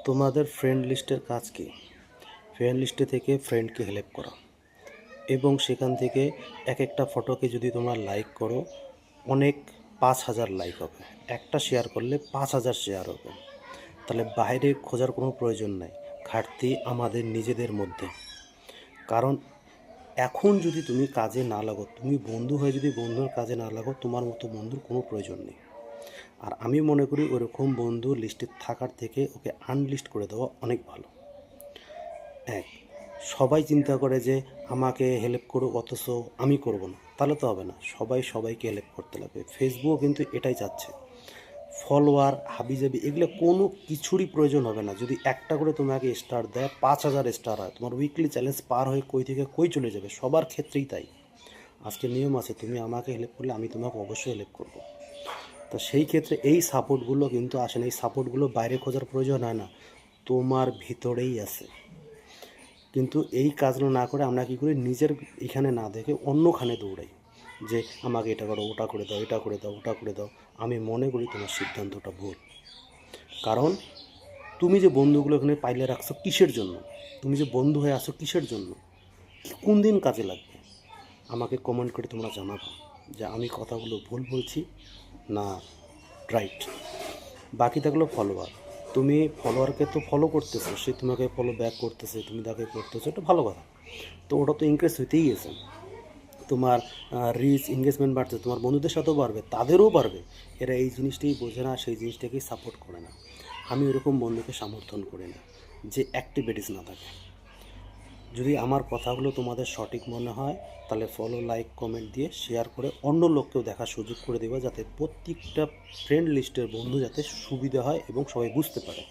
তোমাদের ফ্রেন্ড লিস্টের কাজ কি? ফ্রেন্ড লিস্টে থেকে ফ্রেন্ডকে হেল্প করা এবং সেখান থেকে এক একটা ফটোকে যদি তোমরা লাইক করো, অনেক 5,000 লাইক হবে। একটা শেয়ার করলে 5,000 শেয়ার হবে। তাহলে বাইরে খোঁজার কোনো প্রয়োজন নাই, ঘাটতি আমাদের নিজেদের মধ্যে। কারণ এখন যদি তুমি কাজে না লাগো, তুমি বন্ধু হয়ে যদি বন্ধুর কাজে না লাগো, তোমার মতো বন্ধুর কোনো প্রয়োজন নেই। আর আমি মনে করি ওরকম বন্ধু লিস্টে থাকার থেকে ওকে আনলিস্ট করে দেওয়া অনেক ভালো। এক, সবাই চিন্তা করে যে আমাকে হেল্প করো অথচ আমি করব না, তাহলে তো হবে না। সবাই সবাইকে হেল্প করতে লাগবে। ফেসবুকও কিন্তু এটাই চাচ্ছে। ফলোয়ার হাবিজাবি এগুলো কোনো কিছুরই প্রয়োজন হবে না। যদি একটা করে তোমাকে স্টার দেয়, 5,000 স্টার হয়, তোমার উইকলি চ্যালেঞ্জ পার হয়ে কই থেকে কই চলে যাবে। সবার ক্ষেত্রেই তাই। আজকে নিয়ম আছে, তুমি আমাকে হেল্প করলে আমি তোমাকে অবশ্যই হেল্প করব। তো সেই ক্ষেত্রে এই সাপোর্টগুলো কিন্তু আসে না। এই সাপোর্টগুলো বাইরে খোঁজার প্রয়োজন হয় না, তোমার ভিতরেই আছে। কিন্তু এই কাজগুলো না করে আমরা কী করি, নিজের এখানে না দেখে অন্যখানে দৌড়াই, যে আমাকে এটা করো, ওটা করে দাও, এটা করে দাও, ওটা করে দাও। আমি মনে করি তোমার সিদ্ধান্তটা ভুল। কারণ তুমি যে বন্ধুগুলো এখানে পাইলে রাখছো কিসের জন্য? তুমি যে বন্ধু হয়ে আসো কিসের জন্য? কোন দিন কাজে লাগবে? আমাকে কমেন্ট করে তোমরা জানাবো যে আমি কথাগুলো ভুল বলছি না রাইট। বাকি থাকলো ফলোয়ার। তুমি ফলোয়ারকে তো ফলো করতেছো, সে তোমাকে ফলো ব্যাক করতেছে, তুমি তাকে করতেছো, এটা ভালো কথা। তো ওটা তো ইনক্রিজ হইতেই গেছে। তোমার রিচ এঙ্গেজমেন্ট বাড়ছে, তোমার বন্ধুদের সাথেও বাড়বে, তাদেরও বাড়বে। এরা এই জিনিসটাই বোঝে না, সেই জিনিসটাকেই সাপোর্ট করে না। আমি ওরকম বন্ধুকে সমর্থন করি না যে অ্যাক্টিভিটিস না থাকে। যদি আমার কথাগুলো তোমাদের সঠিক মনে হয়, তাহলে ফলো, লাইক, কমেন্ট দিয়ে শেয়ার করে অন্য লোককেও দেখার সুযোগ করে দেবে, যাতে প্রত্যেকটা ফ্রেন্ড লিস্টের বন্ধু যাতে সুবিধা হয় এবং সবাই বুঝতে পারে।